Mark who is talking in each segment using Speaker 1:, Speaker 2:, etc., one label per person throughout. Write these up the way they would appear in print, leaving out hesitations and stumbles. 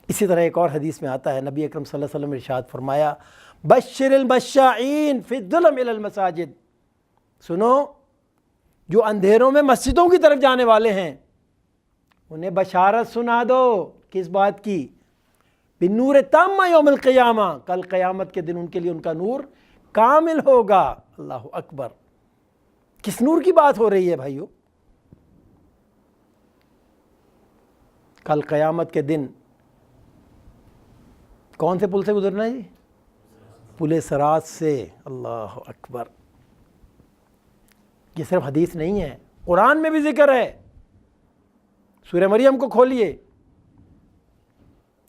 Speaker 1: اسی طرح ایک اور حدیث میں آتا ہے، نبی اکرم صلی اللہ علیہ وسلم نے ارشاد فرمایا بشر المشائین فی الظلم الی المساجد، سنو جو اندھیروں میں مسجدوں کی طرف جانے والے ہیں انہیں بشارت سنا دو، کس بات کی؟ بنور تام یوم القیامہ، کل قیامت کے دن ان کے لیے ان کا نور کامل ہوگا۔ اللہ اکبر، کس نور کی بات ہو رہی ہے بھائیو؟ کل قیامت کے دن کون سے پل سے گزرنا ہے جی؟ پل صراط سے۔ اللہ اکبر، یہ صرف حدیث نہیں ہے، قرآن میں بھی ذکر ہے۔ سورہ مریم کو کھولیے،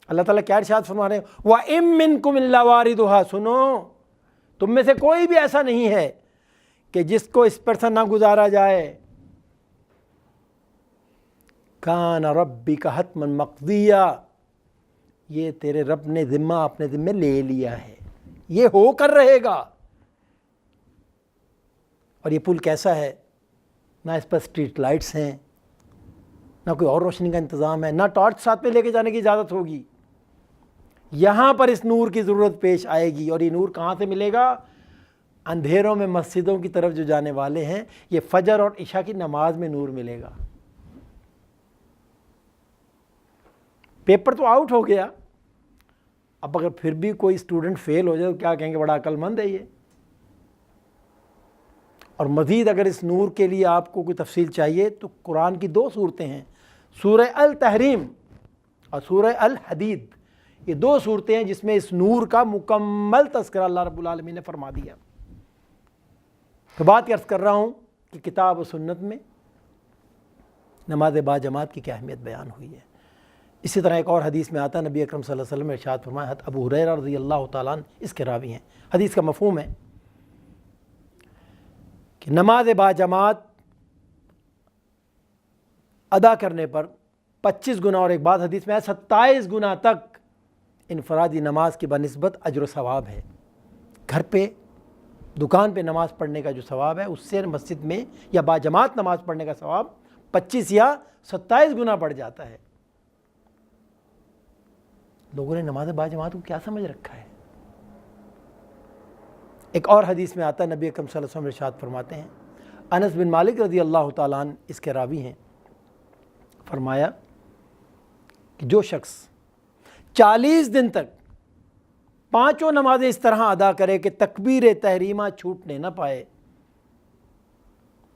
Speaker 1: اللہ تعالیٰ کیا ارشاد فرما رہے ہیں؟ وَإِن مِّنكُمْ إِلَّا وَارِدُهَا، سنو تم میں سے کوئی بھی ایسا نہیں ہے کہ جس کو اس پر سے نہ گزارا جائے۔ کان ربک حتما مقضیا، یہ تیرے رب نے ذمہ اپنے ذمے لے لیا ہے، یہ ہو کر رہے گا۔ اور یہ پل کیسا ہے؟ نہ اس پر اسٹریٹ لائٹس ہیں، نہ کوئی اور روشنی کا انتظام ہے، نہ ٹارچ ساتھ میں لے کے جانے کی اجازت ہوگی۔ یہاں پر اس نور کی ضرورت پیش آئے گی، اور یہ نور کہاں سے ملے گا؟ اندھیروں میں مسجدوں کی طرف جو جانے والے ہیں، یہ فجر اور عشاء کی نماز میں نور ملے گا۔ پیپر تو آؤٹ ہو گیا، اب اگر پھر بھی کوئی اسٹوڈنٹ فیل ہو جائے تو کیا کہیں گے؟ بڑا عقل مند ہے یہ۔ اور مزید اگر اس نور کے لیے آپ کو کوئی تفصیل چاہیے تو قرآن کی 2 صورتیں ہیں، سورہ التحریم اور سورہ الحدید، یہ 2 صورتیں ہیں جس میں اس نور کا مکمل تذکرہ اللہ رب العالمین نے فرما دیا۔ تو بات عرض کر رہا ہوں کہ کتاب و سنت میں نماز با جماعت کی کیا اہمیت بیان ہوئی ہے۔ اسی طرح ایک اور حدیث میں آتا ہے، نبی اکرم صلی اللہ علیہ وسلم نے ارشاد فرمایا، حضرت ابو ہریرہ رضی اللہ تعالیٰ عنہ اس کے راوی ہیں، حدیث کا مفہوم ہے کہ نماز با جماعت ادا کرنے پر 25 گنا، اور ایک بعض حدیث میں ہے 27 گنا تک انفرادی نماز کی بنسبت اجر و ثواب ہے۔ گھر پہ دکان پہ نماز پڑھنے کا جو ثواب ہے، اس سے مسجد میں یا با جماعت نماز پڑھنے کا ثواب 25 یا 27 گنا بڑھ جاتا ہے۔ لوگوں نے نماز با جماعت کو کیا سمجھ رکھا ہے؟ ایک اور حدیث میں آتا ہے، نبی اکرم صلی اللہ علیہ وسلم ارشاد فرماتے ہیں، انس بن مالک رضی اللہ تعالیٰ عنہ اس کے راوی ہیں، فرمایا کہ جو شخص 40 دن تک 5 نمازیں اس طرح ادا کرے کہ تکبیر تحریمہ چھوٹنے نہ پائے۔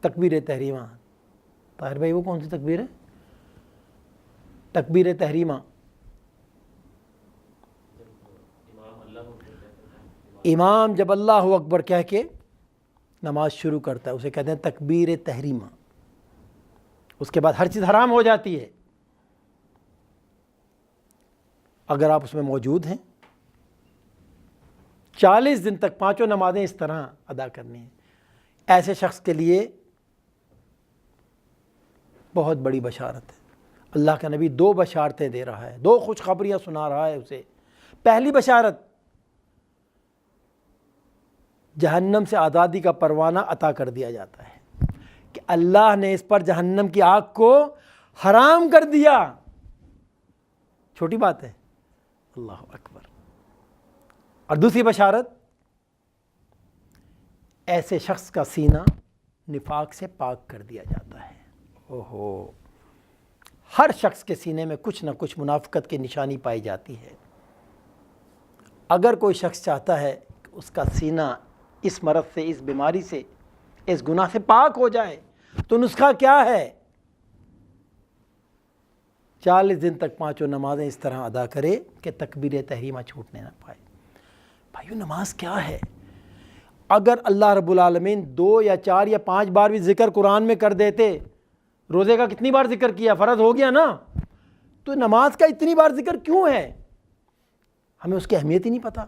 Speaker 1: تکبیر تحریمہ، طاہر بھائی وہ کون سی تکبیر ہے؟ تکبیر تحریمہ، امام جب اللہ اکبر کہہ کے نماز شروع کرتا ہے اسے کہتے ہیں تکبیر تحریمہ۔ اس کے بعد ہر چیز حرام ہو جاتی ہے۔ اگر آپ اس میں موجود ہیں، 40 دن تک 5 نمازیں اس طرح ادا کرنی ہیں، ایسے شخص کے لیے بہت بڑی بشارت ہے۔ اللہ کا نبی 2 بشارتیں دے رہا ہے، 2 خوشخبریاں سنا رہا ہے اسے۔ پہلی بشارت، جہنم سے آزادی کا پروانہ عطا کر دیا جاتا ہے کہ اللہ نے اس پر جہنم کی آگ کو حرام کر دیا۔ چھوٹی بات ہے، اللہ اکبر۔ اور دوسری بشارت، ایسے شخص کا سینہ نفاق سے پاک کر دیا جاتا ہے۔ اوہو، ہر شخص کے سینے میں کچھ نہ کچھ منافقت کی نشانی پائی جاتی ہے۔ اگر کوئی شخص چاہتا ہے کہ اس کا سینہ اس مرض سے، اس بیماری سے، اس گناہ سے پاک ہو جائے تو نسخہ کیا ہے؟ 40 دن تک 5 نمازیں اس طرح ادا کرے کہ تکبیر تحریمہ چھوٹنے نہ پائے۔ بھائیو، نماز کیا ہے؟ اگر اللہ رب العالمین 2 یا 4 یا 5 بار بھی ذکر قرآن میں کر دیتے، روزے کا کتنی بار ذکر کیا؟ فرض ہو گیا نا، تو نماز کا اتنی بار ذکر کیوں ہے؟ ہمیں اس کی اہمیت ہی نہیں پتہ۔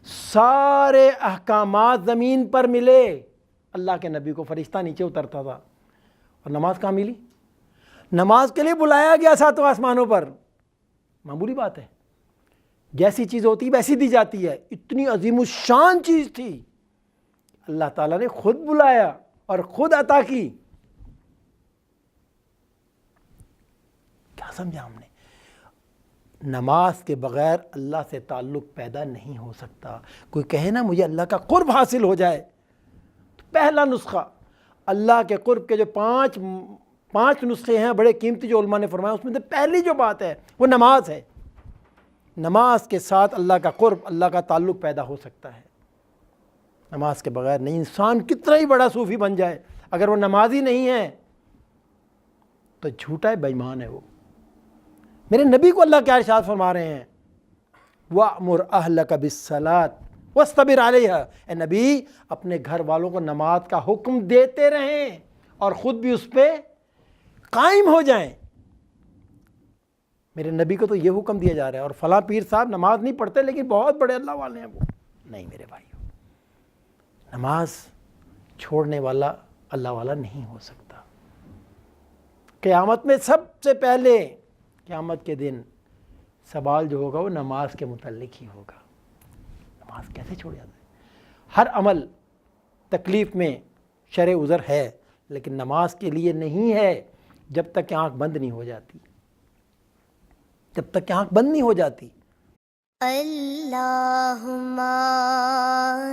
Speaker 1: سارے احکامات زمین پر ملے، اللہ کے نبی کو فرشتہ نیچے اترتا تھا، اور نماز کہاں ملی؟ نماز کے لیے بلایا گیا 7 آسمانوں پر، معمولی بات ہے، جیسی چیز ہوتی ویسی دی جاتی ہے۔ اتنی عظیم الشان چیز تھی، اللہ تعالیٰ نے خود بلایا اور خود عطا کی۔ کیا سمجھا ہم نے؟ نماز کے بغیر اللہ سے تعلق پیدا نہیں ہو سکتا۔ کوئی کہے نا مجھے اللہ کا قرب حاصل ہو جائے، تو پہلا نسخہ اللہ کے قرب کے جو پانچ نسخے ہیں بڑے قیمتی جو علماء نے فرمایا، اس میں سے پہلی جو بات ہے وہ نماز ہے۔ نماز کے ساتھ اللہ کا قرب، اللہ کا تعلق پیدا ہو سکتا ہے، نماز کے بغیر نہیں۔ انسان کتنا ہی بڑا صوفی بن جائے، اگر وہ نمازی نہیں ہے تو جھوٹا ہے، بے ایمان ہے وہ۔ میرے نبی کو اللہ کیا ارشاد فرما رہے ہیں، وَأْمُرْ أَهْلَكَ بِالصَّلَاةِ وَاصْطَبِرْ عَلَيْهَا، اے نبی اپنے گھر والوں کو نماز کا حکم دیتے رہیں اور خود بھی اس پہ قائم ہو جائیں۔ میرے نبی کو تو یہ حکم دیا جا رہا ہے، اور فلاں پیر صاحب نماز نہیں پڑھتے لیکن بہت بڑے اللہ والے ہیں وہ۔ نہیں میرے بھائیو، نماز چھوڑنے والا اللہ والا نہیں ہو سکتا۔ قیامت میں سب سے پہلے قیامت کے دن سوال جو ہوگا وہ نماز کے متعلق ہی ہوگا۔ نماز کیسے چھوڑ جاتا ہے؟ ہر عمل تکلیف میں شرع عذر ہے، لیکن نماز کے لیے نہیں ہے جب تک کہ آنکھ بند نہیں ہو جاتی، جب تک کہ آنکھ بند نہیں ہو جاتی۔
Speaker 2: اللہم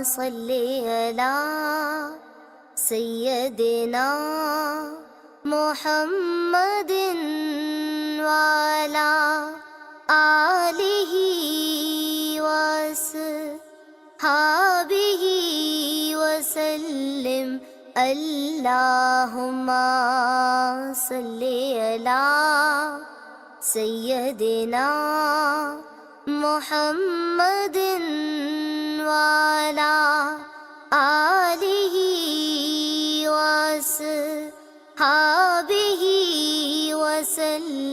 Speaker 2: صلی علی سیدنا محمد وعلی آلہ وصحبہ وسلم۔ اللہم صلی علی سیدنا محمد وعلی آلہ وصحبہ وسلم۔